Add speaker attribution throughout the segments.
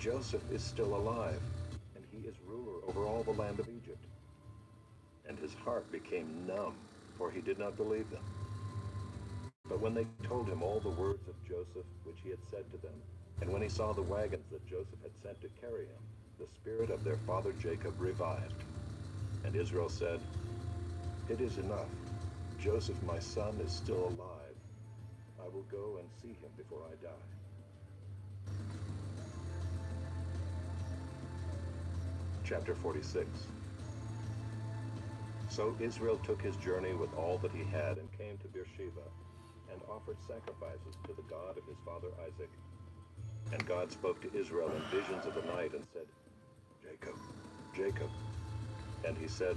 Speaker 1: Joseph is still alive, and he is ruler over all the land of Egypt. And his heart became numb, for he did not believe them. But when they told him all the words of Joseph which he had said to them, and when he saw the wagons that Joseph had sent to carry him, the spirit of their father Jacob revived. And Israel said, "It is enough. Joseph my son is still alive. I will go and see him before I die." Chapter 46. So Israel took his journey with all that he had and came to Beersheba and offered sacrifices to the God of his father Isaac. And God spoke to Israel in visions of the night and said, "Jacob, Jacob." And he said,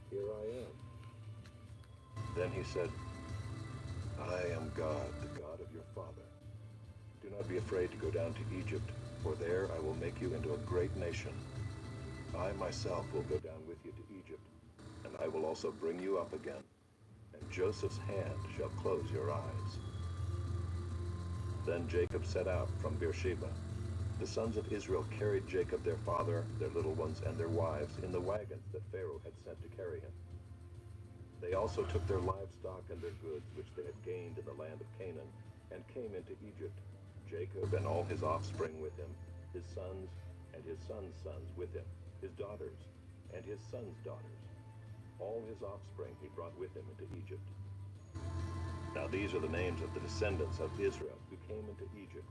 Speaker 1: "Here I am." Then he said, "I am God, the God of your father. Do not be afraid to go down to Egypt, for there I will make you into a great nation. I myself will go down with you to Egypt, and I will also bring you up again, and Joseph's hand shall close your eyes." Then Jacob set out from Beersheba. The sons of Israel carried Jacob their father, their little ones, and their wives in the wagons that Pharaoh had sent to carry him. They also took their livestock and their goods which they had gained in the land of Canaan, and came into Egypt, Jacob and all his offspring with him, his sons and his sons' sons with him, his daughters and his sons' daughters. All his offspring he brought with him into Egypt. Now these are the names of the descendants of Israel who came into Egypt,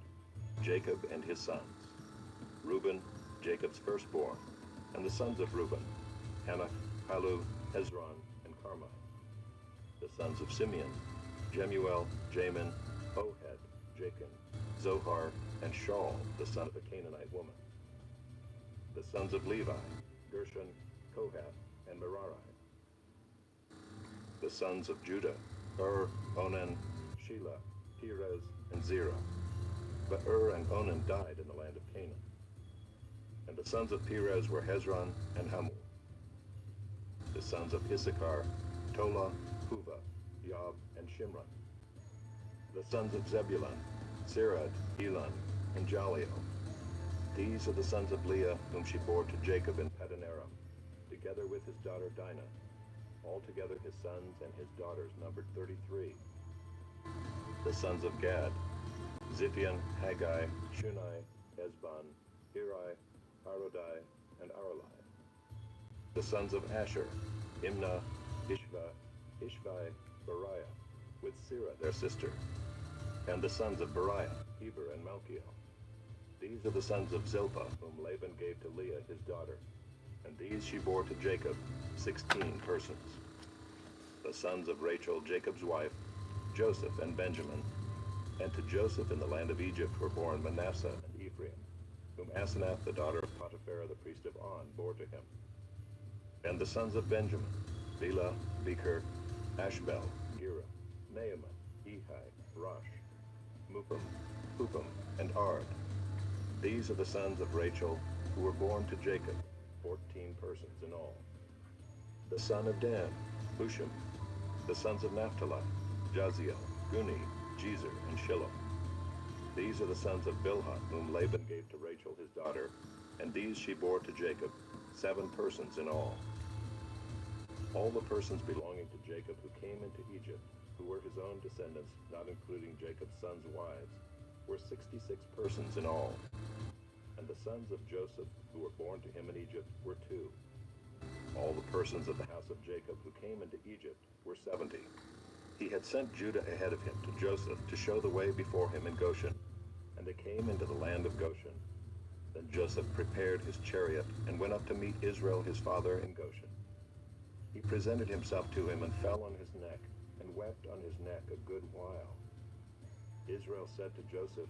Speaker 1: Jacob and his sons: Reuben, Jacob's firstborn, and the sons of Reuben, Hanok, Palu, Hezron, and Carmi. The sons of Simeon, Jemuel, Jamin, Ohad, Jachin, Zohar, and Shaul, the son of a Canaanite woman. The sons of Levi, Gershon, Kohath, and Merari. The sons of Judah, Onan, Shelah, Perez, and Zerah. But and Onan died in the land of Canaan. And the sons of Perez were Hezron and Hamul. The sons of Issachar, Tola, Puvah, Yob, and Shimron. The sons of Zebulun, Serad, Elon, and Jaleel. These are the sons of Leah, whom she bore to Jacob in Padanaram, together with his daughter Dinah. Altogether his sons and his daughters numbered 33. The sons of Gad, Ziphion, Haggai, Shunai, Ezbon, Eri, Arodai, and Aralai. The sons of Asher, Imnah, Ishvi, Beriah, with Sirah their sister. And the sons of Beriah, Heber, and Malchiel. These are the sons of Zilpah, whom Laban gave to Leah his daughter. And these she bore to Jacob, 16 persons. The sons of Rachel, Jacob's wife, Joseph and Benjamin. And to Joseph in the land of Egypt were born Manasseh and Ephraim, whom Asenath, the daughter of Potiphar, the priest of On, bore to him. And the sons of Benjamin, Bela, Becher, Ashbel, Gera, Naaman, Ehi, Rosh, Mupim, Hupim, and Ard. These are the sons of Rachel, who were born to Jacob, 14 persons in all. The son of Dan, Hushim. The sons of Naphtali, Jaziel, Guni, Jezer, and Shiloh. These are the sons of Bilhah, whom Laban gave to Rachel his daughter, and these she bore to Jacob, 7 persons in all. All the persons belonging to Jacob who came into Egypt, who were his own descendants, not including Jacob's sons' wives, were 66 persons in all. And the sons of Joseph, who were born to him in Egypt, were 2. All the persons of the house of Jacob who came into Egypt were 70. He had sent Judah ahead of him to Joseph to show the way before him in Goshen, and they came into the land of Goshen. Then Joseph prepared his chariot and went up to meet Israel his father in Goshen. He presented himself to him and fell on his neck, and wept on his neck a good while. Israel said to Joseph,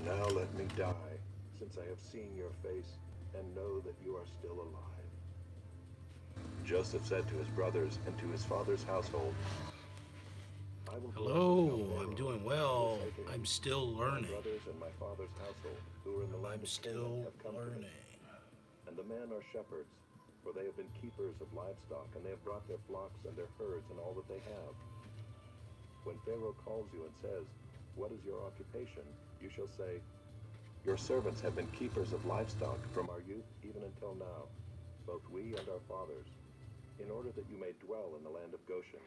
Speaker 1: "Now let me die, since I have seen your face, and know that you are still alive." Joseph said to his brothers and to his father's household, "I will go up and tell
Speaker 2: Hello, I'm
Speaker 1: Pharaoh,
Speaker 2: doing
Speaker 1: and I will
Speaker 2: well.
Speaker 1: say to him,
Speaker 2: I'm still
Speaker 1: My
Speaker 2: learning.
Speaker 1: brothers and my father's household, who are in the land
Speaker 2: I'm
Speaker 1: of Canaan,
Speaker 2: still
Speaker 1: have come to me.
Speaker 2: learning.
Speaker 1: And the men are shepherds, for they have been keepers of livestock, and they have brought their flocks and their herds and all that they have. When Pharaoh calls you and says, 'What is your occupation?' you shall say, Your servants have been keepers of livestock from our youth even until now, both we and our fathers, in order that you may dwell in the land of Goshen.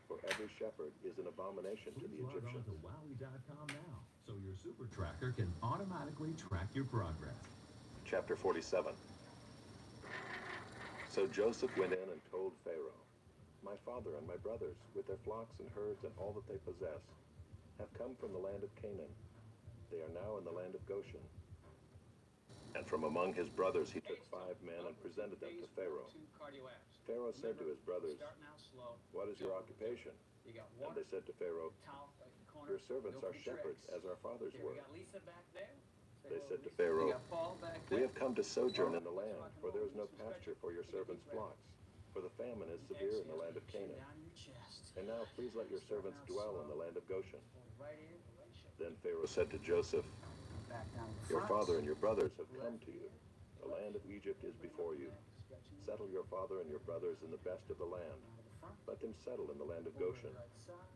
Speaker 1: For every shepherd is an abomination to the Egyptians.
Speaker 2: Log on to Wowie.com now, so your super tracker can automatically track your progress.
Speaker 1: Chapter 47. So Joseph went in and told Pharaoh, "My father and my brothers, with their flocks and herds and all that they possess, have come from the land of Canaan. They are now in the land of Goshen." And from among his brothers he took 5 men and presented them to Pharaoh. Pharaoh said to his brothers, "What is your occupation?" And they said to Pharaoh, "Your servants are shepherds, as our fathers were." They said to Pharaoh, "We have come to sojourn in the land, for there is no pasture for your servants' flocks, for the famine is severe in the land of Canaan. And now please let your servants dwell in the land of Goshen." Then Pharaoh said to Joseph, "Your father and your brothers have come to you. The land of Egypt is before you. Settle your father and your brothers in the best of the land. Let them settle in the land of Goshen.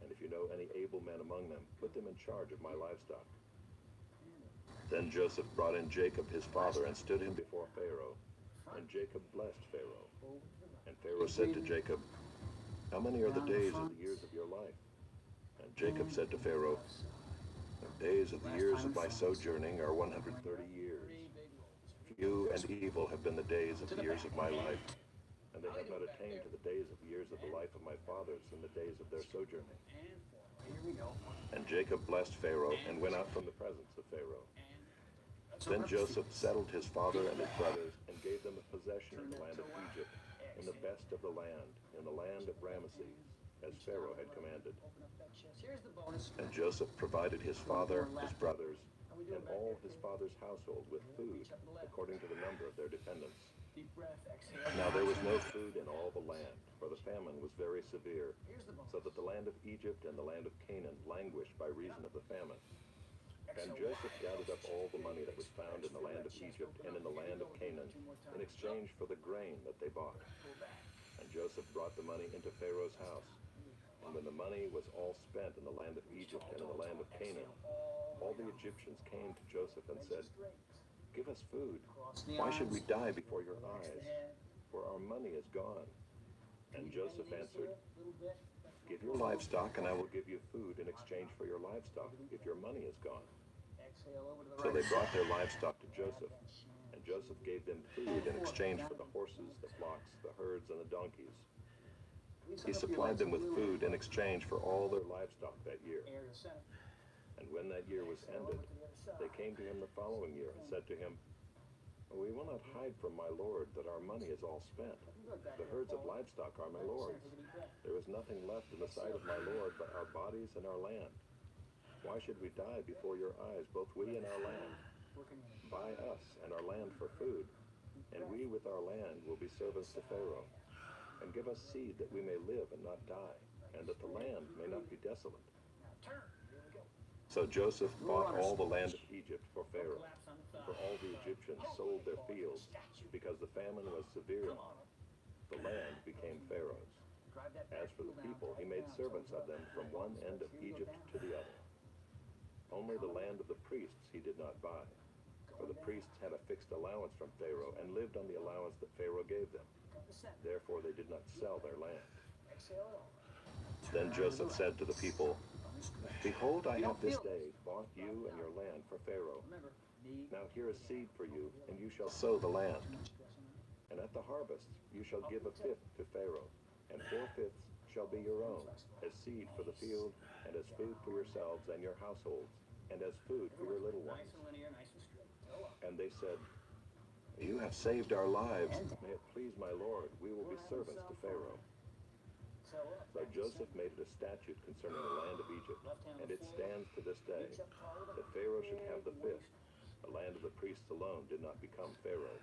Speaker 1: And if you know any able men among them, put them in charge of my livestock." Then Joseph brought in Jacob his father and stood him before Pharaoh. And Jacob blessed Pharaoh. And Pharaoh said to Jacob, "How many are the days of the years of your life?" And Jacob said to Pharaoh, "The days of the years of my sojourning are 130 years. Few and evil have been the days of the years of my life, and they have not attained to the days of the years of the life of my fathers in the days of their sojourning." And Jacob blessed Pharaoh and went out from the presence of Pharaoh. Then Joseph settled his father and his brothers and gave them a possession in the land of Egypt, in the best of the land, in the land of Ramesses, as Pharaoh had commanded. And Joseph provided his father, his brothers, and all his father's household with food, according to the number of their dependents. Now there was no food in all the land, for the famine was very severe, so that the land of Egypt and the land of Canaan languished by reason of the famine. And Joseph gathered up all the money that was found in the land of Egypt and in the land of Canaan, in exchange for the grain that they bought. And Joseph brought the money into Pharaoh's house. And when the money was all spent in the land of Egypt and in the land of Canaan, all the Egyptians came to Joseph and said, "Give us food. Why should we die before your eyes? For our money is gone." And Joseph answered, "Give your livestock, and I will give you food in exchange for your livestock, if your money is gone." So they brought their livestock to Joseph, and Joseph gave them food in exchange for the horses, the flocks, the herds, and the donkeys. He supplied them with food in exchange for all their livestock that year. And when that year was ended, they came to him the following year and said to him, "We will not hide from my lord that our money is all spent. The herds of livestock are my lord's. There is nothing left in the sight of my lord but our bodies and our land. Why should we die before your eyes, both we and our land? Buy us and our land for food, and we with our land will be servants to Pharaoh. And give us seed that we may live and not die, and that the land may not be desolate." So Joseph bought all the land of Egypt for Pharaoh, for all the Egyptians sold their fields, because the famine was severe in them. The land became Pharaoh's. As for the people, he made servants of them from one end of Egypt to the other. Only the land of the priests he did not buy, for the priests had a fixed allowance from Pharaoh and lived on the allowance that Pharaoh gave them. Therefore they did not sell their land. Then Joseph said to the people, "Behold, I have this day bought you and your land for Pharaoh. Now here is seed for you, and you shall sow the land. And at the harvest you shall give a fifth to Pharaoh, and 4/5 shall be your own, as seed for the field, and as food for yourselves and your households, and as food for your little ones." And they said, "You have saved our lives. May it please my lord, we will be servants to Pharaoh." So Joseph made it a statute concerning the land of Egypt, and it stands to this day, that Pharaoh should have the fifth. The land of the priests alone did not become Pharaoh's.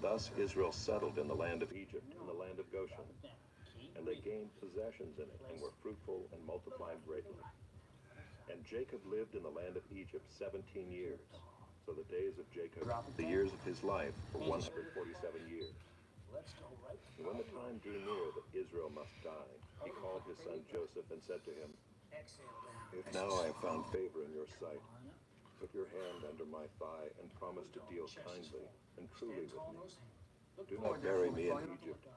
Speaker 1: Thus Israel settled in the land of Egypt, in the land of Goshen, and they gained possessions in it, and were fruitful and multiplied greatly. And Jacob lived in the land of Egypt 17 years. So the days of Jacob, the years of his life, were 147 years. And when the time drew near that Israel must die, he called his son Joseph and said to him, "If now I have found favor in your sight, Put your hand under my thigh and promise to deal kindly and truly with me. Do not bury me in Egypt,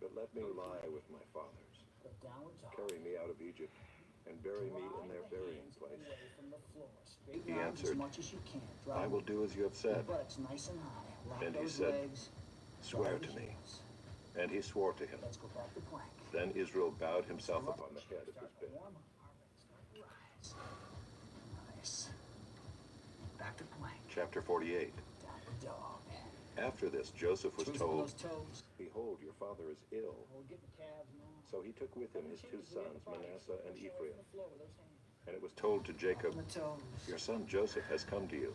Speaker 1: but let me lie with my fathers. Carry me out of Egypt and bury me in their burying place. He answered, I will do as you have said. And he said, swear to me. And he swore to him. Then Israel bowed himself upon the head of his bed.
Speaker 3: Back to plank.
Speaker 1: Chapter 48.
Speaker 3: Downward dog.
Speaker 1: After this, Joseph was
Speaker 3: Truth
Speaker 1: told,
Speaker 3: those toes.
Speaker 1: behold, your father is ill.
Speaker 3: We'll get the calves now.
Speaker 1: So he took with him his two sons, Manasseh and Ephraim. And it was told to Jacob,
Speaker 3: On the toes.
Speaker 1: your son Joseph has come to you.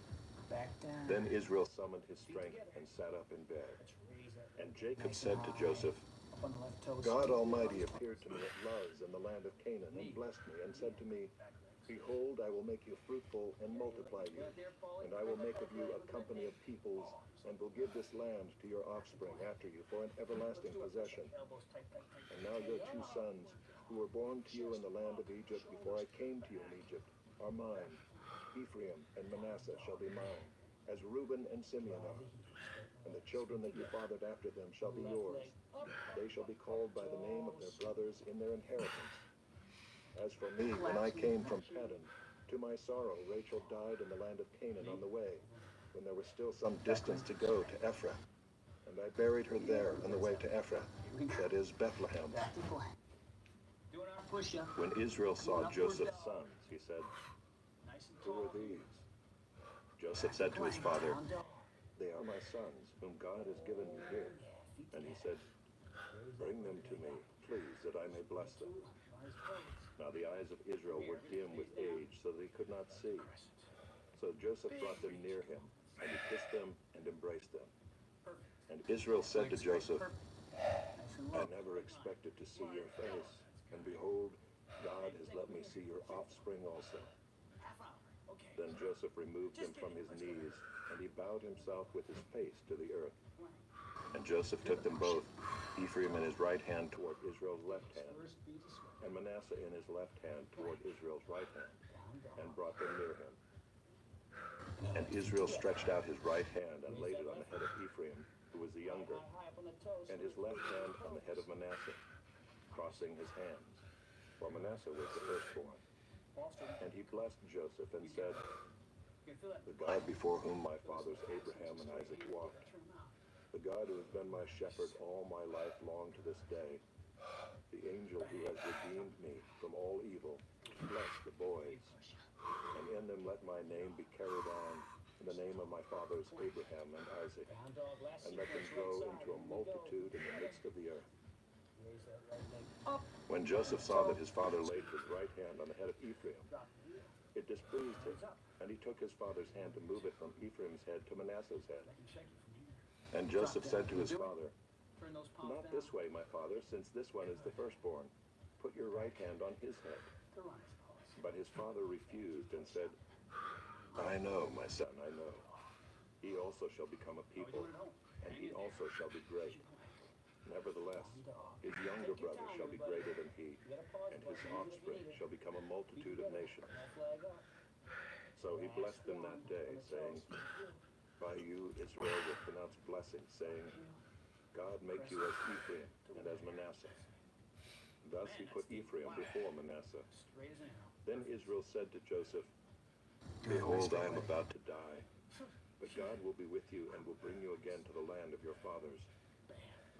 Speaker 3: Back down.
Speaker 1: Then Israel summoned his strength and sat up in bed.
Speaker 3: Let's raise that
Speaker 1: And Jacob
Speaker 3: nice
Speaker 1: said
Speaker 3: and
Speaker 1: to
Speaker 3: high.
Speaker 1: Joseph,
Speaker 3: Up on the left toe.
Speaker 1: God Almighty appeared to me at Luz in the land of Canaan and blessed me and said to me, behold, I will make you fruitful and multiply you, and I will make of you a company of peoples, and will give this land to your offspring after you for an everlasting possession. And now your two sons, who were born to you in the land of Egypt before I came to you in Egypt, are mine. Ephraim and Manasseh shall be mine, as Reuben and Simeon are. And the children that you fathered after them shall be yours. They shall be called by the name of their brothers in their inheritance. As for me, when I came from Paddan, to my sorrow Rachel died in the land of Canaan on the way, when there was still some distance to go to Ephrath. And I buried her there on the way to Ephrath, that is Bethlehem.
Speaker 3: Back to plank. Doing our push-up.
Speaker 1: When Israel saw Joseph's sons, he said,
Speaker 3: Nice and
Speaker 1: who
Speaker 3: tall.
Speaker 1: are these? Joseph said to his father,
Speaker 3: Down dog.
Speaker 1: they are my sons, whom God has given me here. And he said, bring them to me, please, that I may bless them. Now the eyes of Israel were dim with age, so that he could not see. So Joseph brought them near him, and he kissed them and embraced them. And Israel said to Joseph,
Speaker 3: Nice and
Speaker 1: I
Speaker 3: low.
Speaker 1: never expected to see your face, and behold, God has let me see your offspring also. Then Joseph removed him from his knees, and he bowed himself with his face to the earth. And Joseph took them both, Ephraim in his right hand toward Israel's left hand, and Manasseh in his left hand toward Israel's right hand, and brought them near him. And Israel stretched out his right hand and laid it on the head of Ephraim, who was the younger, and his left hand on the head of Manasseh, crossing his hands, for Manasseh was the firstborn. And he blessed Joseph and said, the God before whom my fathers Abraham and Isaac walked, the God who has been my shepherd all my life long to this day, the angel who has redeemed me from all evil, bless the boys, and in them let my name be carried on in the name of my fathers Abraham and Isaac,
Speaker 3: Down dog. Last
Speaker 1: and let them
Speaker 3: sequence,
Speaker 1: grow
Speaker 3: right
Speaker 1: into a
Speaker 3: side. Here we go.
Speaker 1: multitude in the midst of the earth.
Speaker 3: Raise that right leg up.
Speaker 1: When Joseph saw that his father laid his right hand on the head of Ephraim,
Speaker 3: Drop the heel.
Speaker 1: it displeased him, and he took his father's hand to move it from Ephraim's head to Manasseh's head.
Speaker 3: I can check it from here.
Speaker 1: And Joseph said to his father,
Speaker 3: Turn those palms
Speaker 1: not
Speaker 3: down.
Speaker 1: this way, my father, since this one is the firstborn. Put your right hand on his head.
Speaker 3: The runner's pose.
Speaker 1: But his father refused and said, I know, my son, I know. He also shall become a people, and he also shall be great. Nevertheless, his younger brother shall be greater than he, and his offspring shall become a multitude of nations.
Speaker 3: That flag up.
Speaker 1: So he blessed them that day, saying, by you Israel will pronounce blessing, saying, God make you as Ephraim and as Manasseh. Thus he put Ephraim before Manasseh.
Speaker 3: Straight as an arrow.
Speaker 1: Then Israel said to Joseph, behold, I am about to die, but God will be with you and will bring you again to the land of your fathers.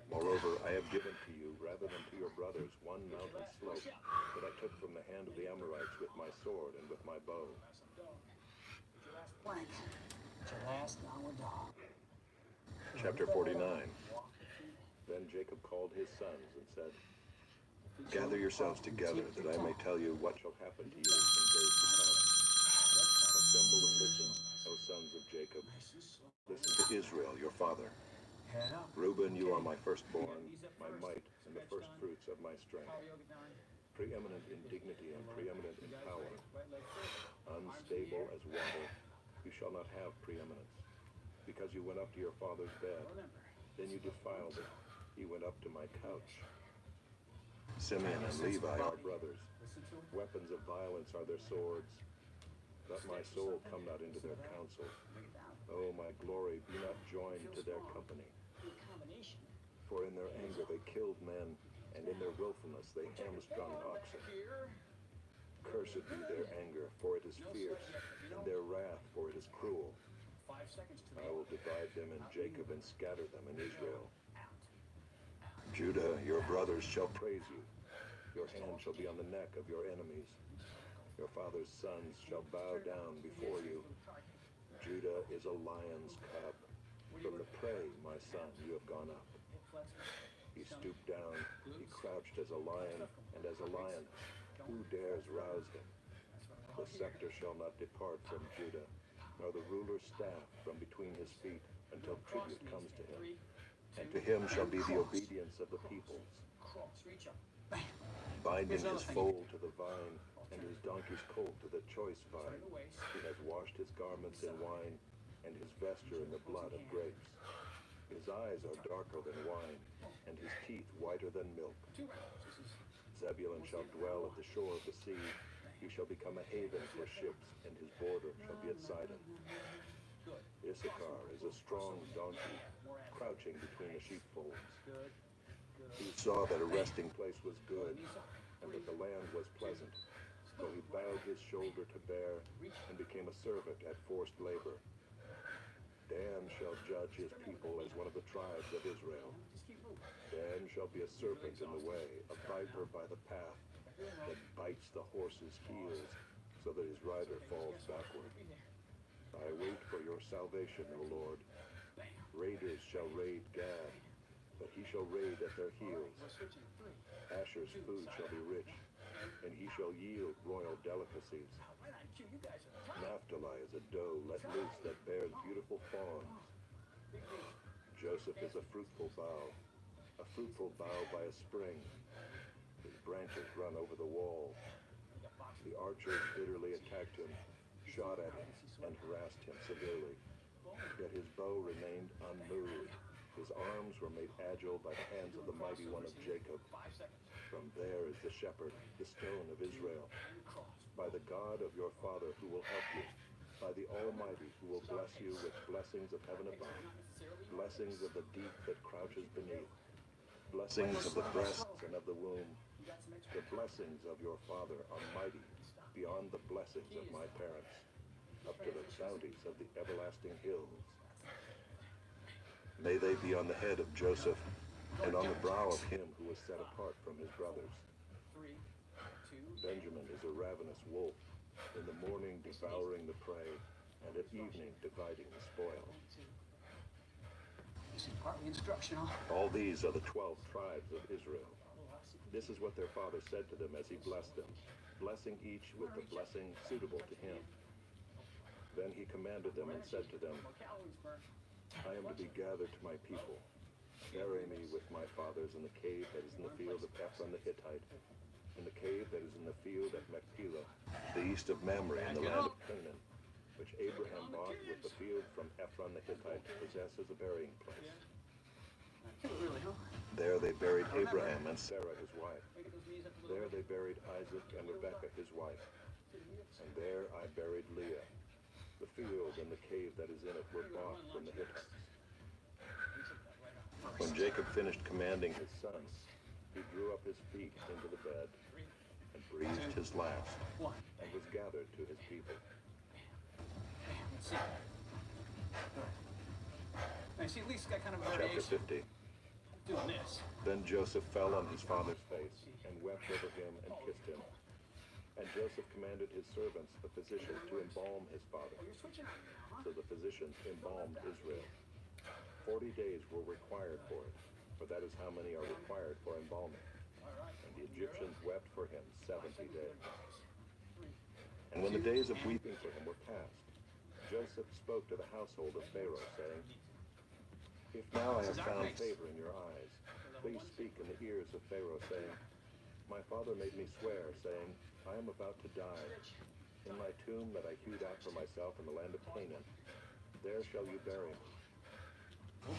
Speaker 1: Moreover, I have given to you, rather than to your brothers, one mountain slope that I took from the hand of the Amorites with my sword and with my bow.
Speaker 3: Nice and dog. It's your last plank. It's your last downward dog.
Speaker 1: Chapter 49.
Speaker 3: Walk the feet.
Speaker 1: Then Jacob called his sons and said, gather yourselves together, that I may tell you what shall happen to you in days to come. Assemble and listen, O sons of Jacob.
Speaker 3: Nice and slow.
Speaker 1: Listen to Israel, your father.
Speaker 3: Head up.
Speaker 1: Reuben, you are my firstborn, my might, and the first fruits of my strength.
Speaker 3: Power yoga down.
Speaker 1: Preeminent in dignity and preeminent in power.
Speaker 3: Right leg first.
Speaker 1: Unstable as water, you shall not have preeminence. Because you went up to your father's bed,
Speaker 3: Remember.
Speaker 1: then you defiled it. He went up to my couch. Simeon and Levi are brothers.
Speaker 3: Listen to it.
Speaker 1: Weapons of violence are their swords. Let my soul come not into their counsel. O my glory, be not joined to their company. For in their anger they killed men, and in their willfulness they hamstrung oxen. Cursed be their anger, for it is fierce, and their wrath, for it is cruel. I will divide them in Jacob and scatter them in Israel. Judah, your brothers shall praise you. Your hand shall be on the neck of your enemies. Your father's sons shall bow down before you. Judah is a lion's cub. From the prey, my son, you have gone up. He stooped down, he crouched as a lion, and as a lion, who dares rouse him? The scepter shall not depart from Judah, nor the ruler's staff from between his feet, until tribute comes to him. And to him shall be the obedience of the peoples. Binding his foal to the vine, and his donkey's colt to the choice vine. He has washed his garments in wine, and his vesture in the blood of grapes. His eyes are darker than wine, and his teeth whiter than milk. Zebulun shall dwell at the shore of the sea. He shall become a haven for ships, and his border shall be at Sidon. Issachar is a strong donkey, crouching between the sheepfolds. He saw that a resting place was good, and that the land was pleasant. So he bowed his shoulder to bear, and became a servant at forced labor. Dan shall judge his people as one of the tribes of Israel. Dan shall be a serpent in the way, a viper by the path, that bites the horse's heels, so that his rider falls backward. I wait for your salvation, O Lord. Raiders shall raid Gad, but he shall raid at their heels. Asher's food shall be rich, and he shall yield royal delicacies. Naphtali is a doe let loose that bears beautiful fawns. Joseph is a fruitful bough by a spring. His branches run over the wall. The archers bitterly attacked him, shot at him, and harassed him severely. Yet his bow remained unmoved. His arms were made agile by the hands of the mighty one of Jacob. From there is the shepherd, the stone of Israel. By the God of your father who will help you. By the Almighty who will bless you with blessings of heaven above. Blessings of the deep that crouches beneath. Blessings of the breasts and of the womb. The blessings of your father are mighty, beyond the blessings of my parents, up to the bounties of the everlasting hills. May they be on the head of Joseph, and on the brow of him who was set apart from his brothers. Benjamin is a ravenous wolf, in the morning devouring the prey, and at evening dividing the spoil.
Speaker 3: This is partly instructional.
Speaker 1: All these are the 12 tribes of Israel. This is what their father said to them as he blessed them, blessing each with the blessing suitable to him. Then he commanded them and said to them, I am to be gathered to my people. Bury me with my fathers in the cave that is in the field of Ephron the Hittite, in the cave that is in the field at Machpelah, the east of Mamre in the land of Canaan, which Abraham bought with the field from Ephron the Hittite to possess as a burying place. There they buried Abraham and Sarah his wife. There they buried Isaac and Rebekah his wife. And there I buried Leah. The field and the cave that is in it were bought from the Hittites. When Jacob finished commanding his sons, he drew up his feet into the bed and breathed his last and was gathered to his people.
Speaker 3: Let's see. I see at least got kind of a
Speaker 1: Chapter
Speaker 3: variation.
Speaker 1: 50.
Speaker 3: Doing this.
Speaker 1: Then Joseph fell on his father's face and wept over him and kissed him. And Joseph commanded his servants, the physicians, to embalm his father.
Speaker 3: You're switching on me now, huh?
Speaker 1: So the physicians embalmed Israel. 40 days were required for it, for that is how many are required for embalming. And the Egyptians wept for him 70 days. And when the days of weeping for him were past, Joseph spoke to the household of Pharaoh, saying, If now I have found favor in your eyes, please speak in the ears of Pharaoh, saying, My father made me swear, saying, I am about to die. In my tomb that I hewed out for myself in the land of Canaan, there shall you bury me.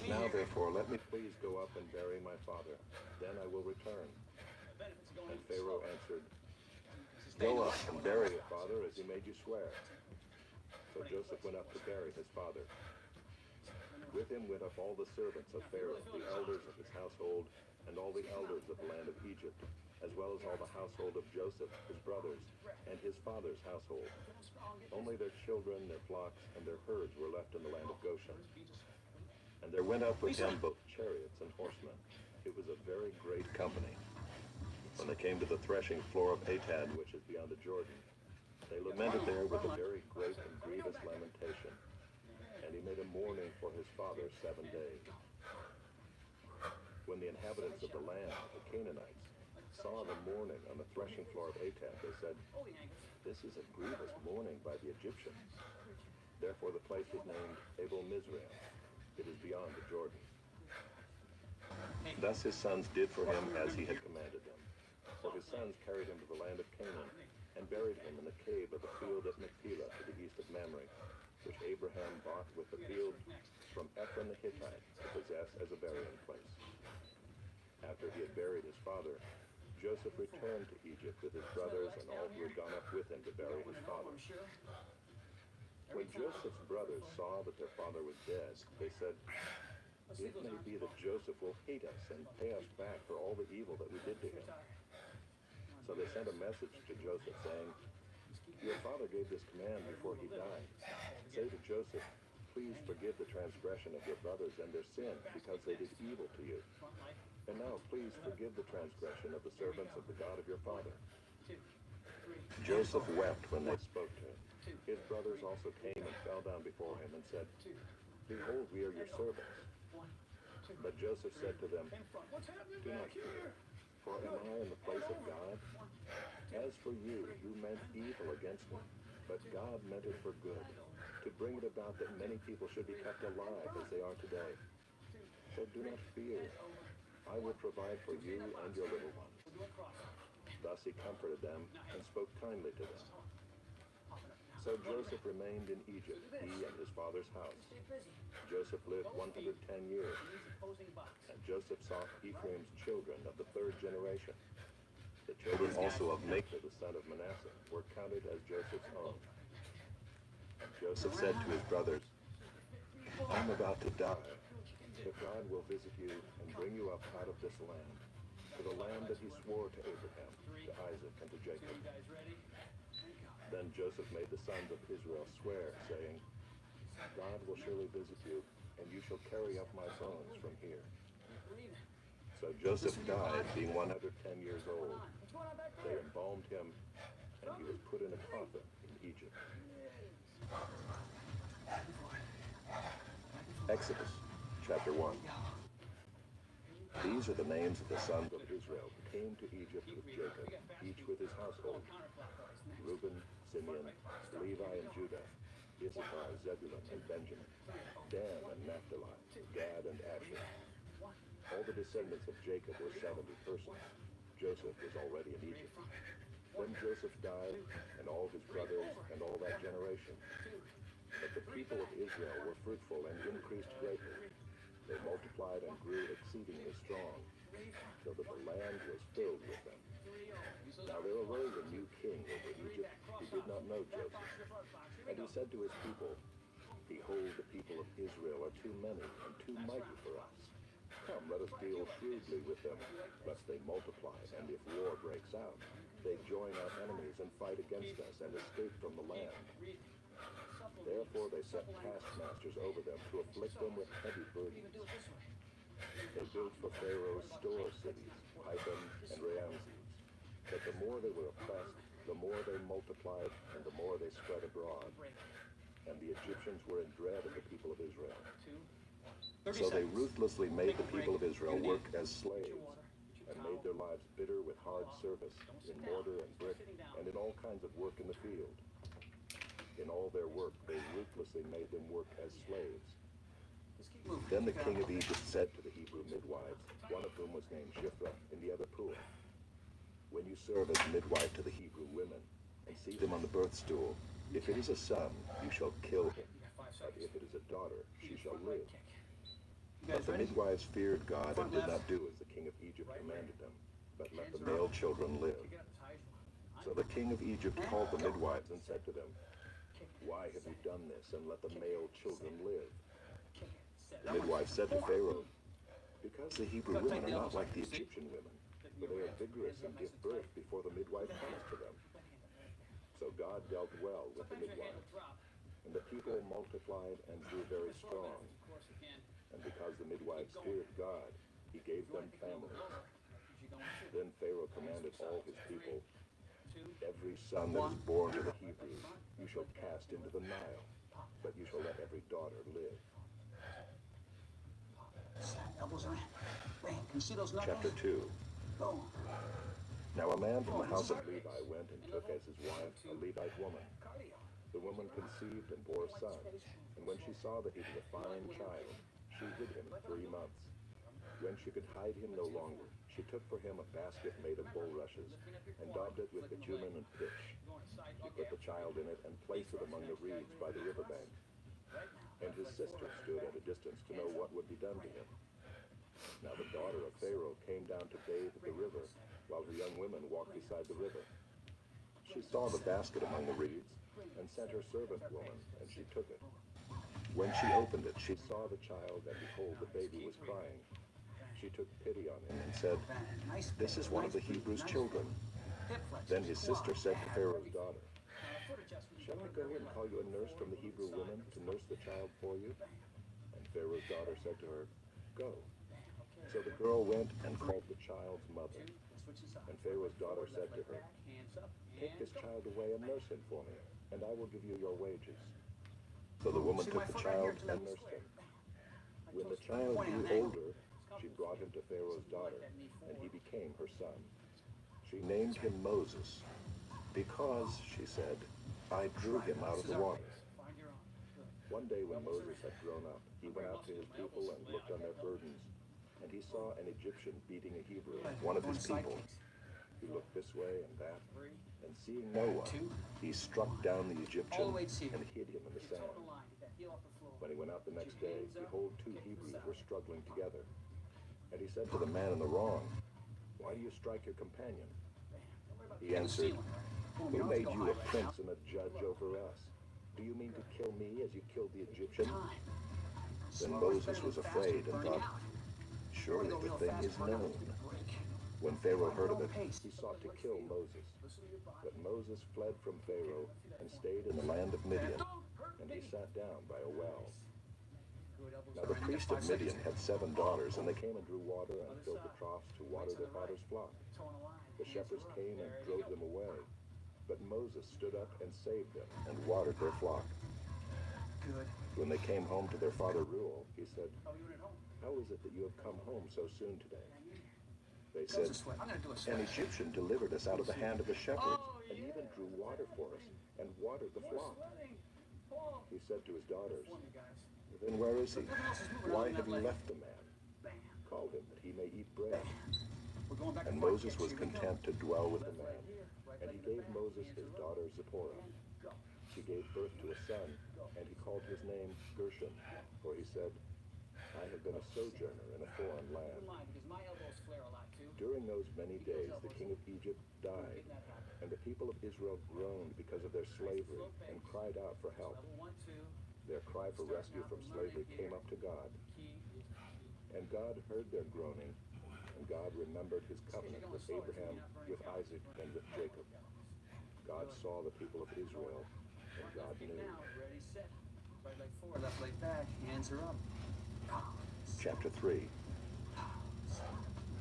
Speaker 1: Now therefore let me please go up and bury my father, then I will return. And Pharaoh answered, Go up and bury your father as he made you swear. So Joseph went up to bury his father. With him went up all the servants of Pharaoh, the elders of his household, and all the elders of the land of Egypt, as well as all the household of Joseph, his brothers, and his father's household. Only their children, their flocks, and their herds were left in the land of Goshen. And there went up with him both chariots and horsemen. It was a very great company. When they came to the threshing floor of Atad, which is beyond the Jordan, they lamented there with a very great and grievous lamentation. And he made a mourning for his father 7 days. When the inhabitants of the land, the Canaanites, saw the mourning on the threshing floor of Atad, they said, "This is a grievous mourning by the Egyptians." Therefore the place was named Abel Mizraim. It is beyond the Jordan. Thus his sons did for him as he had commanded them. So his sons carried him to the land of Canaan, and buried him in the cave of the field at Machpelah to the east of Mamre, which Abraham bought with the field from Ephron the Hittite to possess as a burying place. After he had buried his father, Joseph returned to Egypt with his brothers and all who had gone up with him to bury his father. When Joseph's brothers saw that their father was dead, they said, "It may be that Joseph will hate us and pay us back for all the evil that we did to him." So they sent a message to Joseph saying, "Your father gave this command before he died. Say to Joseph, 'Please forgive the transgression of your brothers and their sin, because they did evil to you. And now please forgive the transgression of the servants of the God of your father.'" Joseph wept when they spoke to him. His brothers also came and fell down before him and said, "Behold, we are your servants." But Joseph said to them, "Do not fear, for am I in the place of God? As for you, you meant evil against me, but God meant it for good, to bring it about that many people should be kept alive as they are today. So do not fear. I will provide for you and your little ones." Thus he comforted them and spoke kindly to them. So Joseph remained in Egypt, he and his father's house. Joseph lived 110 years. And Joseph saw Ephraim's children of the third generation. The children also of Machir, the son of Manasseh, were counted as Joseph's own. And Joseph said to his brothers, "I'm about to die, but God will visit you and bring you up out of this land, to the land that he swore to Abraham, to Isaac, and to Jacob." Then Joseph made the sons of Israel swear, saying, "God will surely visit you, and you shall carry up my bones from here." So Joseph died, being 110 years old. They embalmed him, and he was put in a coffin in Egypt. Exodus, chapter 1. These are the names of the sons of Israel who came to Egypt with Jacob, each with his household: Reuben, Simeon, Levi and Judah, Issachar, Zebulun and Benjamin, Dan and Naphtali, Gad and Asher. All the descendants of Jacob were 70 persons. Joseph was already in Egypt. Then Joseph died, and all his brothers, and all that generation. But the people of Israel were fruitful and increased greatly. They multiplied and grew exceedingly strong, so that the land was filled with them. Now there arose a new king over Egypt who did not know Joseph. And he said to his people, "Behold, the people of Israel are too many and too mighty for us. Come, let us deal shrewdly with them, lest they multiply, and if war breaks out, they join our enemies and fight against us and escape from the land." Therefore they set taskmasters over them to afflict them with heavy burdens. They built for Pharaoh store cities, Pithom and Ramses. But the more they were oppressed, the more they multiplied, and the more they spread abroad. And the Egyptians were in dread of the people of Israel. So they ruthlessly made the people of Israel work as slaves, and made their lives bitter with hard service, in mortar and brick, and in all kinds of work in the field. In all their work, they ruthlessly made them work as slaves. Then the king of Egypt said to the Hebrew midwives, one of whom was named Shiphrah, and the other Puah, "When you serve as midwife to the Hebrew women, and see them on the birth stool, if it is a son, you shall kill him, but if it is a daughter, she shall live." But the midwives feared God and did not do as the king of Egypt commanded them, but let the male children live. So the king of Egypt called the midwives and said to them, "Why have you done this and let the male children live?"
Speaker 3: Kick it.
Speaker 1: The midwife said to Pharaoh, "Because the Hebrew women are not like the Egyptian women, for they are vigorous and give birth before the midwife comes to them." So God dealt well with the midwives, and the people multiplied and grew very strong. And because the midwives feared God, he gave them families. Then Pharaoh commanded all his people, "Every son that is born to the Hebrews you shall cast into the Nile, but you shall let every daughter live."
Speaker 3: Elbows are in. Bang. Can you see those knuckles?
Speaker 1: Chapter 2.
Speaker 3: Boom.
Speaker 1: Now a man from the house of Levi went and took as his wife a Levite woman.
Speaker 3: Cardio.
Speaker 1: The woman conceived and bore a son, and when she saw that he was a fine child, she hid him 3 months. When she could hide him no longer, she took for him a basket made of bulrushes, and daubed it with bitumen and pitch. She put the child in it and placed it among the reeds by the riverbank. And his sister stood at a distance to know what would be done to him. Now the daughter of Pharaoh came down to bathe at the river, while her young women walked beside the river. She saw the basket among the reeds, and sent her servant woman, and she took it. When she opened it, she saw the child, and behold, the baby was crying. She took pity on him and said, "This is one of the Hebrews' children." Then his sister said to Pharaoh's daughter, "Shall I go and call you a nurse from the Hebrew women to nurse the child for you?" And Pharaoh's daughter said to her, "Go." So the girl went and called the child's mother. And Pharaoh's daughter said to her, "Take this child away and nurse him for me, and I will give you your wages." So the woman took the child and nursed him. When the child grew older, she brought him to Pharaoh's daughter, and he became her son. She named him Moses, because, she said, "I drew him out of the water." One day when Moses had grown up, he went out to his people and looked on their burdens, and he saw an Egyptian beating a Hebrew, one of his people. He looked this way and that, and seeing no one, he struck down the Egyptian and hid him in the sand. When he went out the next day, behold, 2 Hebrews were struggling together. And he said to the man in the wrong, "Why do you strike your companion?" He answered, "Who made you a prince and a judge over us? Do you mean to kill me as you killed the Egyptian?" Then Moses was afraid and thought, "Surely the thing is known." When Pharaoh heard of it, he sought to kill Moses. But Moses fled from Pharaoh and stayed in the land of Midian, and he sat down by a well. Now the priest of Midian had 7 daughters, and they came and drew water and filled the troughs to water their father's flock. The shepherds came and drove them away, but Moses stood up and saved them and watered their flock. When they came home to their father Reuel, he said, "How is it that you have come home so soon today?" They said, "An Egyptian delivered us out of the hand of the shepherds, and even drew water for us, and watered the flock." He said to his daughters, "Then where is he? Why have you left the man? Call him, that he may eat bread." And Moses was content to dwell with the man, and he gave Moses his daughter Zipporah. She gave birth to a son, and he called his name Gershom, for he said, "I have been a sojourner in a foreign land." During those many days the king of Egypt died, and the people of Israel groaned because of their slavery and cried out for help. Their cry for rescue from slavery came up to God. And God heard their groaning, and God remembered his covenant with Abraham, with Isaac, and with Jacob. God saw the people of Israel, and God knew.
Speaker 3: Left leg back, hands are up.
Speaker 1: Chapter 3.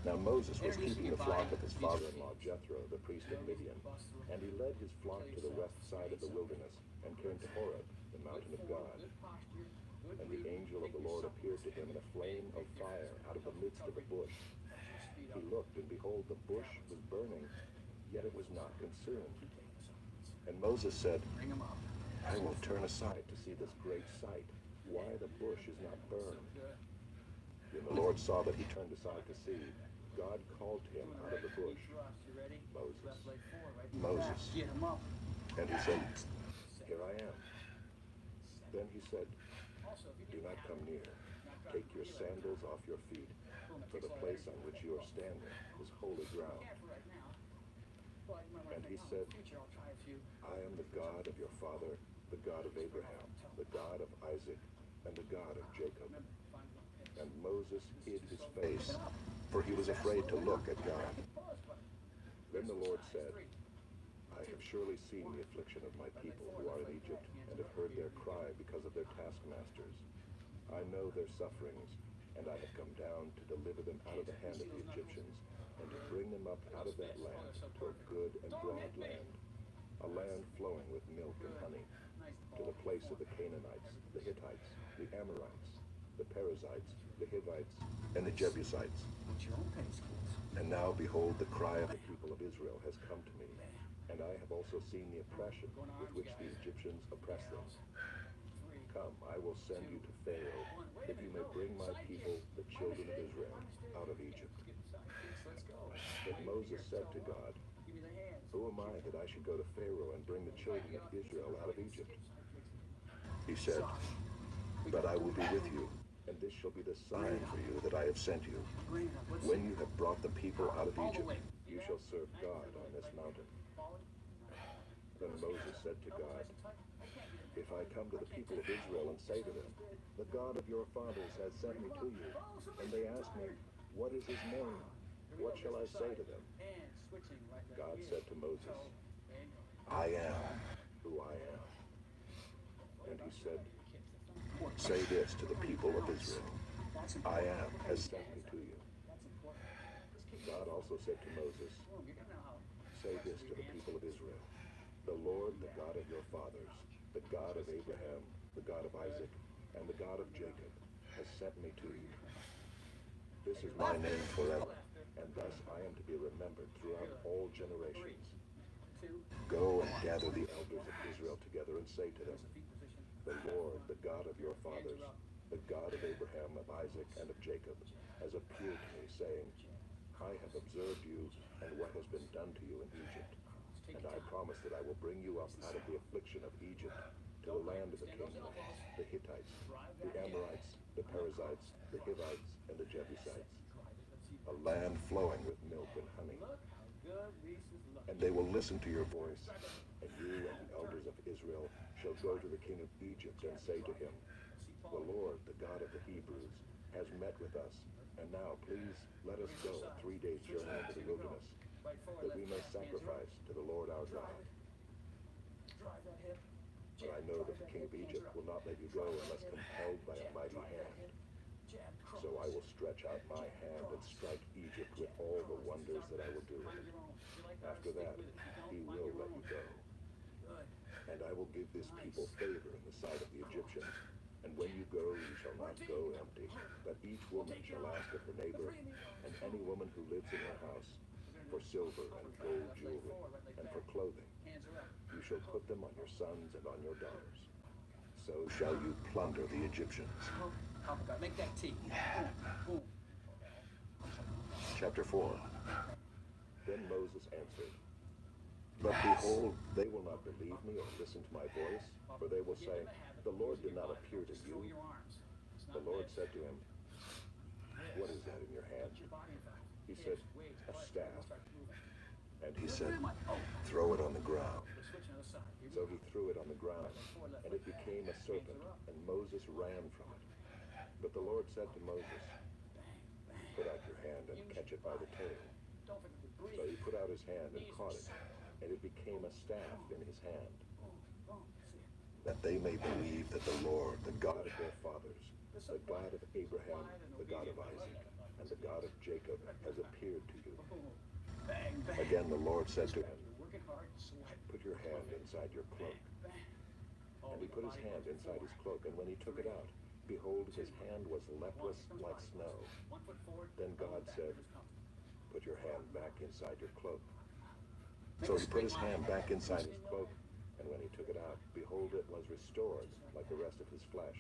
Speaker 1: Now Moses was keeping the flock of his father-in-law Jethro, the priest of Midian, and he led his flock to the west side of the wilderness, and came to Horeb, the mountain of God. And the angel of the Lord appeared to him in a flame of fire out of the midst of a bush. He looked, and behold, the bush was burning, yet it was not consumed. And Moses said, "I will turn aside to see this great sight, why the bush is not burned." When the Lord saw that he turned aside to see, God called to him out of the bush, "Moses, Moses." And he said, "Here I am." Then he said, "Do not come near. Take your sandals off your feet, for the place on which you are standing is holy ground." And he said, "I am the God of your father, the the God of Abraham, the God of Isaac, and the God of Jacob. And Moses hid his face, for he was afraid to look at God. Then the Lord said, I have surely seen the affliction of my people who are in Egypt, and have heard their cry because of their taskmasters. I know their sufferings, and I have come down to deliver them out of the hand of the Egyptians, and to bring them up out of that land to a good and broad land, a land flowing with milk and honey, to the place of the Canaanites, the Hittites, the Amorites, the Perizzites, the Hivites, and the Jebusites. And now, behold, the cry of the people of Israel has come to me, and I have also seen the oppression with which the Egyptians oppress them. Come, I will send you to Pharaoh, that you may bring my people, the children of Israel, out of Egypt. But Moses said to God, Who am I that I should go to Pharaoh and bring the children of Israel out of Egypt? He said, But I will be with you, and this shall be the sign for you that I have sent you. When you have brought the people out of Egypt, you shall serve God on this mountain. Then Moses said to God, If I come to the people of Israel and say to them, The God of your fathers has sent me to you, and they ask me, What is his name? What shall I say to them? God said to Moses, I am who I am. And he said, Say this to the people of Israel, I am has sent me to you. God also said to Moses, Say this to the people of Israel, The Lord, the God of your fathers, the God of Abraham, the God of Isaac, and the God of Jacob, has sent me to you. This is my name forever, and thus I am to be remembered throughout all generations. Go and gather the elders of Israel together and say to them, The Lord, the God of your fathers, the God of Abraham, of Isaac, and of Jacob, has appeared to me, saying, I have observed you and what has been done to you in Egypt. And I promise that I will bring you up out of the affliction of Egypt to the land of the Canaanites, the Hittites, the Amorites, the Perizzites, the Hivites, and the Jebusites, a land flowing with milk and honey. And they will listen to your voice, and you and the elders of Israel shall go to the king of Egypt and say to him, The Lord, the God of the Hebrews, has met with us, and now please let us go a 3 days journey into the wilderness, that we may sacrifice to the Lord our God. But I know that the king of Egypt will not let you go unless compelled by a mighty hand. So I will stretch out my hand and strike Egypt with all the wonders that I will do. After that, he will let you go. And I will give this people favor in the sight of the Egyptians. And when you go, you shall not go empty, but each woman shall ask of her neighbor, and any woman who lives in her house, for silver and gold jewelry, and for clothing. You shall put them on your sons and on your daughters. So shall you plunder the Egyptians.
Speaker 3: Make that tea.
Speaker 1: Chapter 4. Then Moses answered, But behold, they will not believe me or listen to my voice, for they will say, The Lord did not appear to you. The Lord said to him, What is that in your hand? He said, A staff. And he said, Throw it on the ground. So he threw it on the ground, and it became a serpent, and Moses ran from it. But the Lord said to Moses, Put out your hand and catch it by the tail. So he put out his hand and caught it, and it became a staff in his hand, that they may believe that the Lord, the God of their fathers, the God of Abraham, the God of Isaac, and the God of Jacob, has appeared to you. Again the Lord said to him, Put your hand inside your cloak. And he put his hand inside his cloak, and when he took it out, behold, his hand was leprous like snow. Then God said, Put your hand back inside your cloak. So he put his hand back inside his cloak, and when he took it out, behold, it was restored like the rest of his flesh.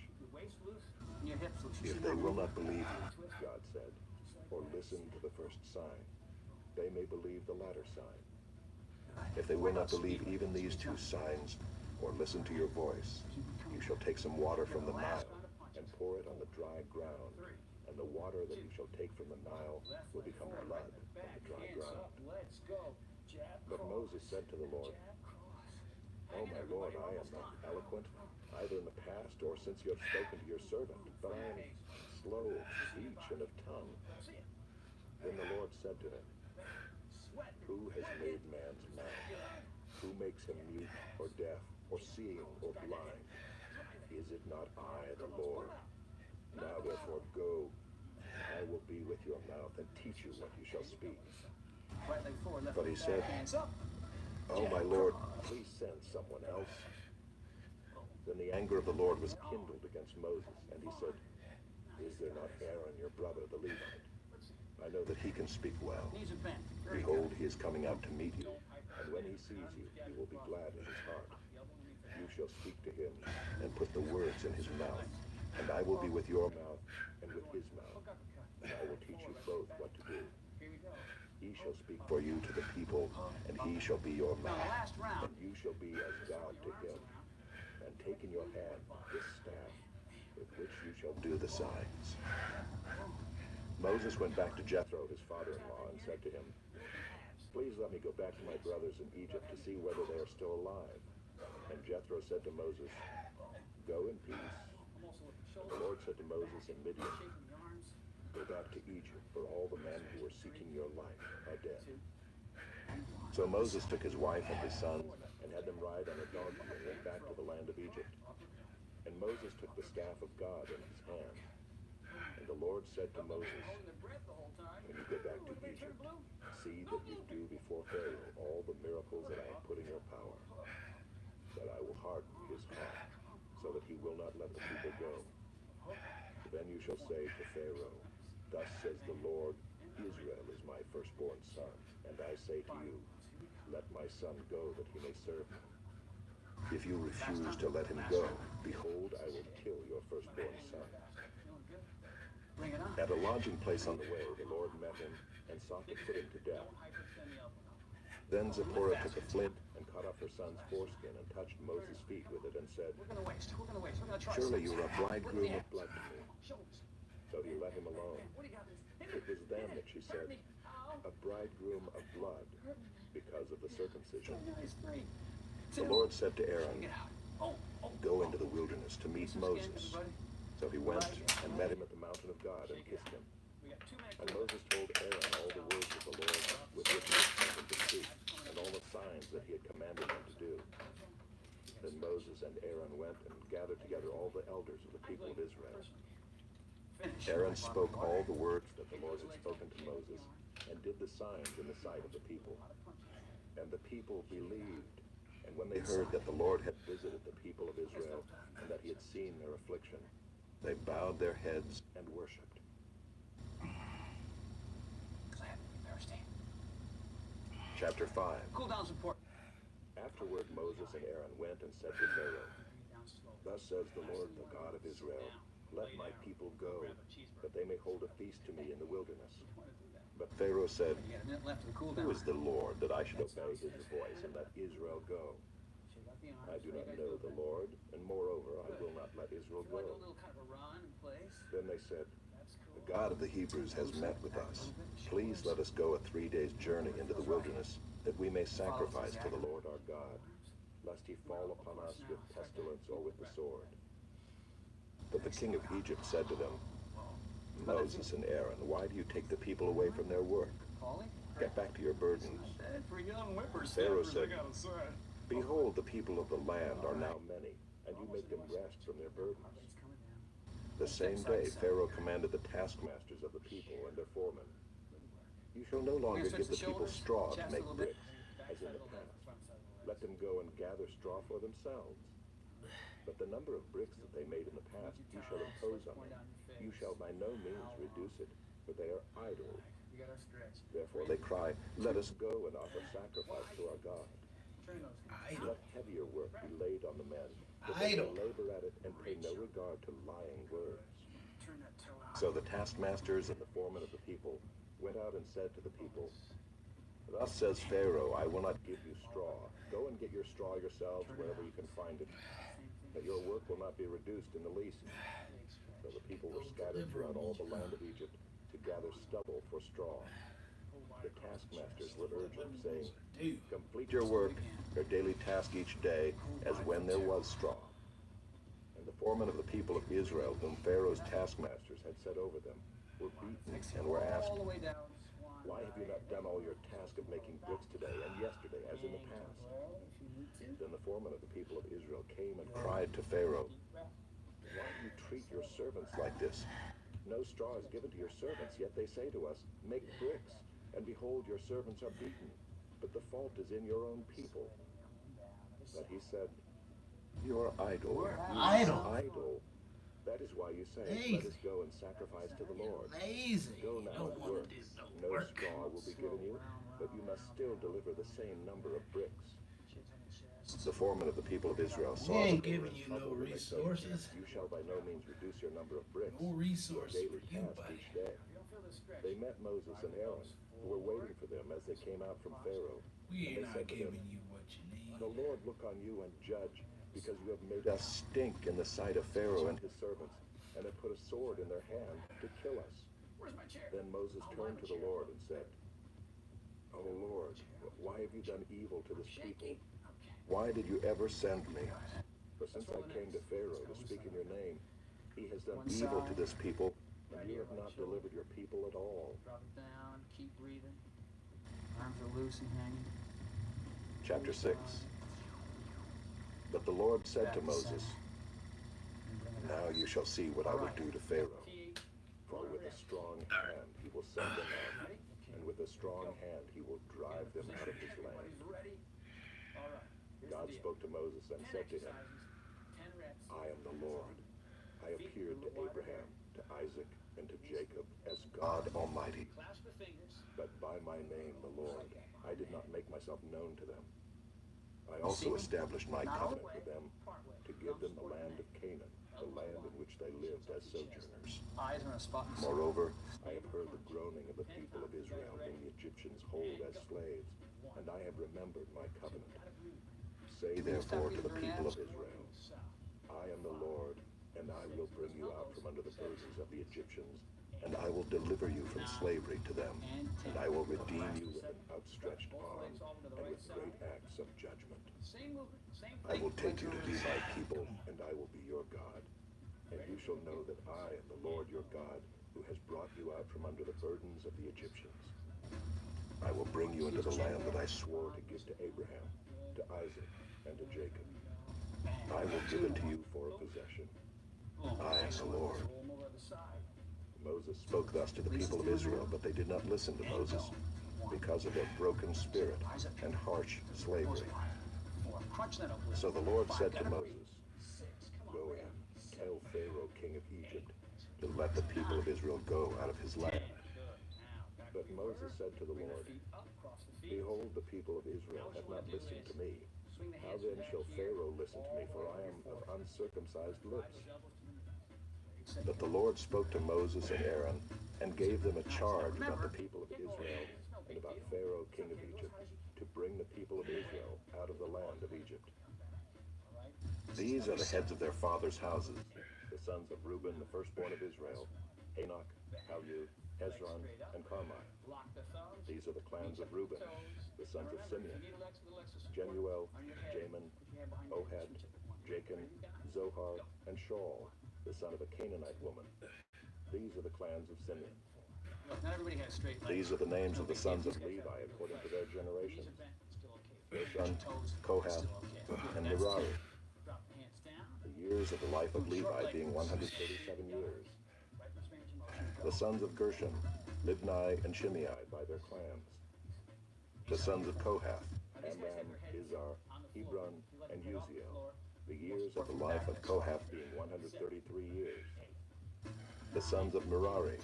Speaker 1: If they will not believe you, God said, or listen to the first sign, they may believe the latter sign. If they will not believe even these two signs, or listen to your voice, you shall take some water from the Nile, and pour it on the dry ground, and the water that you shall take from the Nile will become blood on the dry ground. But Moses said to the Lord, Oh, my Lord, I am not eloquent, either in the past or since you have spoken to your servant, but I am slow of speech and of tongue. Then the Lord said to him, Who has made man's mouth? Who makes him mute or deaf or seeing or blind? Is it not I, the Lord? Now therefore go, I will be with your mouth and teach you what you shall speak. But he said, Oh, my Lord, please send someone else. Then the anger of the Lord was kindled against Moses, and he said, Is there not Aaron, your brother, the Levite? I know that he can speak well. Behold, he is coming out to meet you, and when he sees you, he will be glad in his heart. You shall speak to him and put the words in his mouth, and I will be with your mouth and with his mouth, and I will teach you both what to do. He shall speak for you to the people, and he shall be your mouth, and you shall be as God to him. And take in your hand this staff, with which you shall do the signs. Moses went back to Jethro, his father-in-law, and said to him, Please let me go back to my brothers in Egypt to see whether they are still alive. And Jethro said to Moses, Go in peace. And the Lord said to Moses in Midian, Go back to Egypt, for all the men who were seeking your life are dead. So Moses took his wife and his sons and had them ride on a donkey and went back to the land of Egypt. And Moses took the staff of God in his hand. And the Lord said to Moses, When you go back to Egypt, see that you do before Pharaoh all the miracles that I have put in your power, that I will harden his heart, so that he will not let the people go. Then you shall say to Pharaoh, Thus says the Lord, Israel is my firstborn son, and I say to you, Let my son go that he may serve me. If you refuse to let him go, behold, I will kill your firstborn son. At a lodging place on the way, the Lord met him and sought to put him to death. Then Zipporah took a flint and cut off her son's foreskin and touched Moses' feet with it and said, Surely you are a bridegroom of blood to me. So he let him alone. It was then that she said, A bridegroom of blood, because of the circumcision. The Lord said to Aaron, Go into the wilderness to meet Moses. So he went and met him at the mountain of God and kissed him. And Moses told Aaron all the words of the Lord with which he had sent him to speak, and all the signs that he had commanded him to do. Then Moses and Aaron went and gathered together all the elders of the people of Israel. Aaron spoke all the words that the Lord had spoken to Moses, and did the signs in the sight of the people. And the people believed. And when they heard that the Lord had visited the people of Israel, and that he had seen their affliction, they bowed their heads and worshipped. Chapter 5.
Speaker 3: Cool down support.
Speaker 1: Afterward Moses and Aaron went and said to Pharaoh, Thus says the Lord, the God of Israel, Let my people go, that they may hold a feast to me in the wilderness. But Pharaoh said, Who is the Lord, that I should obey his voice and let Israel go? I do not know the Lord, and moreover, I will not let Israel go. Then they said, The God of the Hebrews has met with us. Please let us go a 3 days' journey into the wilderness, that we may sacrifice to the Lord our God, lest he fall upon us with pestilence or with the sword. But the king of Egypt said to them, Moses and Aaron, why do you take the people away from their work? Get back to your burdens. Pharaoh said, Behold, the people of the land are now many, and you make them rest from their burdens. The same day Pharaoh commanded the taskmasters of the people and their foremen, You shall no longer give the people straw to make bricks, as in the past. Let them go and gather straw for themselves. But the number of bricks that they made in the past you shall impose on them. You shall by no means reduce it, for they are idle. Therefore they cry, Let us go and offer sacrifice to our God. Let heavier work be laid on the men, that they may labor at it and pay no regard to lying words. So the taskmasters and the foremen of the people went out and said to the people, Thus says Pharaoh, I will not give you straw. Go and get your straw yourselves wherever you can find it. But your work will not be reduced in the least. So the people were scattered throughout all the land of Egypt to gather stubble for straw. the taskmasters would urge him, saying,
Speaker 4: Dude.
Speaker 1: "Complete your work, your daily task each day, as when there was straw." And the foremen of the people of Israel, whom Pharaoh's taskmasters had set over them, were beaten and were asked,
Speaker 3: All the way down Swan
Speaker 1: "Why have you not done all your task of making bricks today and yesterday, as in the past?"
Speaker 3: Well, if you need to.
Speaker 1: Then the foreman of the people of Israel came and cried to Pharaoh, "Why do you treat your servants like this? No straw is given to your servants, yet they say to us, 'Make bricks,' and behold, your servants are beaten. But the fault is in your own people." But he said, "You are idle. Idle. That is why you say, 'Let us go and sacrifice to the Lord.'
Speaker 4: Lazy.
Speaker 1: Go
Speaker 4: You
Speaker 1: now
Speaker 4: don't
Speaker 1: and
Speaker 4: want
Speaker 1: work.
Speaker 4: to do
Speaker 1: No
Speaker 4: work.
Speaker 1: straw will be given you, but you must still deliver the same number of bricks." The foreman of the people of Israel
Speaker 4: We
Speaker 1: saw
Speaker 4: ain't
Speaker 1: that they were
Speaker 4: giving
Speaker 1: in
Speaker 4: you
Speaker 1: trouble,
Speaker 4: no
Speaker 1: and they said,
Speaker 4: resources.
Speaker 1: "You shall by no means reduce your number of bricks,
Speaker 4: No
Speaker 1: your
Speaker 4: resource
Speaker 1: daily
Speaker 4: for you,
Speaker 1: task
Speaker 4: buddy.
Speaker 1: each day." They met Moses and Aaron, who were waiting for them as they came out from Pharaoh.
Speaker 4: We
Speaker 1: And
Speaker 4: ain't
Speaker 1: they
Speaker 4: not
Speaker 1: said to them,
Speaker 4: giving you what you need.
Speaker 1: "The Lord look on you and judge, because you have made us stink in the sight of Pharaoh and his servants, and have put a sword in their hand to kill us." Then Moses turned to the Lord and said, "O Lord, why have you done evil to this people? Why did you ever send me? For since I came to Pharaoh to speak in your name, he has done evil to this people, and you have not delivered your people at all."
Speaker 3: Drop it down, keep breathing. Arms are loose and hanging.
Speaker 1: Chapter 6. But the Lord said to Moses, "Now you shall see what I will do to Pharaoh. For with a strong hand he will send them out, and with a strong hand he will drive them out of his land." God spoke to Moses and said to him, "I am the Lord. I appeared to Abraham, to Isaac, and to Jacob as God Almighty. But by my name, the Lord, I did not make myself known to them. I also established my covenant with them to give them the land of Canaan, the land in which they lived as sojourners.
Speaker 3: Eyes on a spot.
Speaker 1: Moreover, I have heard the groaning of the people of Israel, whom the Egyptians hold as slaves, and I have remembered my covenant. Say therefore to the people of Israel, I am the Lord, and I will bring you out from under the burdens of the Egyptians, and I will deliver you from slavery to them, and I will redeem you with an outstretched arm and with great acts of judgment. I will take you to be my people, and I will be your God. And you shall know that I am the Lord your God, who has brought you out from under the burdens of the Egyptians. I will bring you into the land that I swore to give to Abraham, to Isaac, and to Jacob. I will give it to you for a possession. I am the Lord." Moses spoke thus to the people of Israel, but they did not listen to Moses because of their broken spirit and harsh slavery. So the Lord said to Moses, "Go in, tell Pharaoh, king of Egypt, to let the people of Israel go out of his land." But Moses said to the Lord, "Behold, the people of Israel have not listened to me. How then shall Pharaoh listen to me, for I am of uncircumcised lips?" But the Lord spoke to Moses and Aaron and gave them a charge about the people of Israel and about Pharaoh, king of Egypt, to bring the people of Israel out of the land of Egypt. These are the heads of their fathers' houses, the sons of Reuben, the firstborn of Israel, Hanok, Palu, Hezron, and Carmi. These are the clans of Reuben, the sons of Simeon, Jemuel, Jamin, Ohad, Jachin, Zohar, and Shaul, the son of a Canaanite woman. These are the clans of Simeon.
Speaker 3: Not everybody has straight legs.
Speaker 1: These are the names of the sons of Levi according to their generations: Gershon, Kohath, and Merari. The years of the life of Levi being 137 years. The sons of Gershon, Libni and Shimei by their clans. The sons of Kohath, Amram, Izhar, Hebron, and Uziel. The years of the life of Kohath being 133 years. The sons of Merari,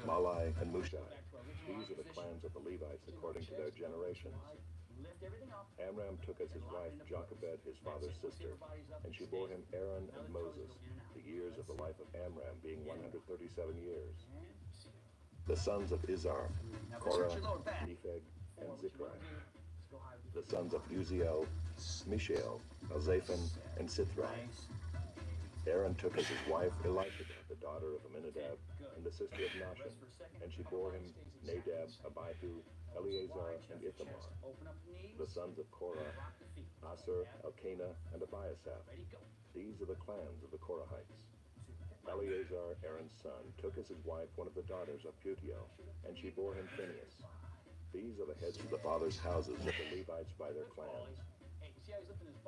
Speaker 1: Malai and Mushai. These are the clans of the Levites according to their generations. Amram took as his wife Jochebed, his father's sister, and she bore him Aaron and Moses, the years of the life of Amram being 137 years. The sons of Izhar, Korah, Nepheg, and Zikri. The sons of Uziel, Mishael, Elzaphan, and Sithri. Aaron took as his wife Elisheba, the daughter of Amminadab, and the sister of Nahshon, and she bore him Nadab, Abihu, Eleazar, and Ithamar, the sons of Korah, Asher, Elkanah, and Abiasaph. These are the clans of the Korahites. Eleazar, Aaron's son, took as his wife one of the daughters of Putiel, and she bore him Phinehas. These are the heads of the fathers' houses of the Levites by their clans.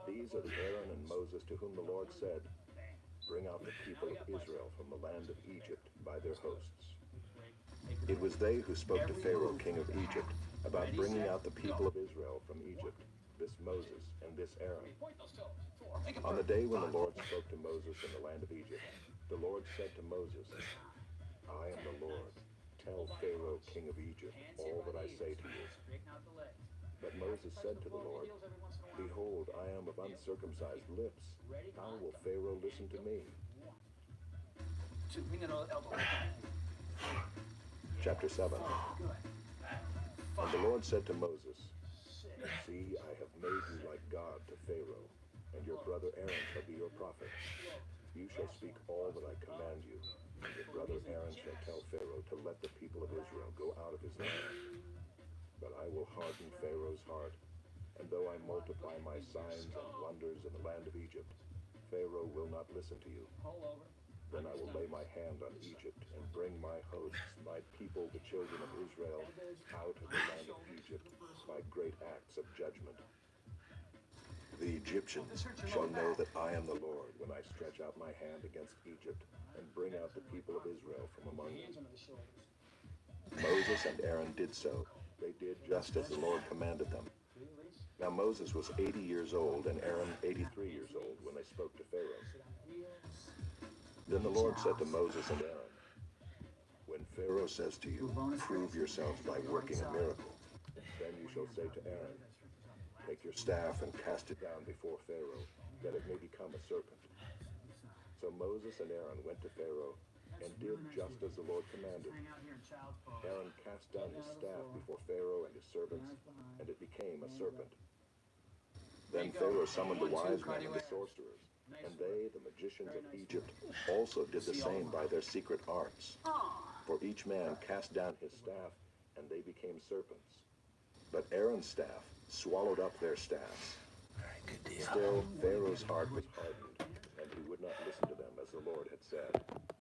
Speaker 1: These are the Aaron and Moses to whom the Lord said, "Bring out the people of Israel from the land of Egypt by their hosts." It was they who spoke to Pharaoh, king of Egypt, about bringing out the people of Israel from Egypt, this Moses and this Aaron. On the day when the Lord spoke to Moses in the land of Egypt, the Lord said to Moses, "I am the Lord. Tell Pharaoh, king of Egypt, all that I say to you." But Moses said to the Lord, "Behold, I am of uncircumcised lips. How will Pharaoh listen to me?" Chapter 7. And the Lord said to Moses, "See, I have made you like God to Pharaoh, and your brother Aaron shall be your prophet. You shall speak all that I command you, and your brother Aaron shall tell Pharaoh to let the people of Israel go out of his land. But I will harden Pharaoh's heart, and though I multiply my signs and wonders in the land of Egypt, Pharaoh will not listen to you. Then I will lay my hand on Egypt and bring my hosts, my people, the children of Israel, out of the land of Egypt by great acts of judgment. The Egyptians shall know that I am the Lord when I stretch out my hand against Egypt and bring out the people of Israel from among them." Moses and Aaron did so. They did just as the Lord commanded them. Now Moses was 80 years old and Aaron 83 years old when they spoke to Pharaoh. Then the Lord said to Moses and Aaron, "When Pharaoh says to you, 'Prove yourselves by working a miracle,' then you shall say to Aaron, 'Take your staff and cast it down before Pharaoh, that it may become a serpent.'" So Moses and Aaron went to Pharaoh and did just as the Lord commanded. Aaron cast down his staff before Pharaoh and his servants, and it became a serpent. Then Pharaoh summoned the wise men and the sorcerers, and they, the magicians of Egypt, also did the same by their secret arts. For each man cast down his staff, and they became serpents. But Aaron's staff swallowed up their staffs. Still, Pharaoh's heart was hardened, and he would not listen to them as the Lord had said.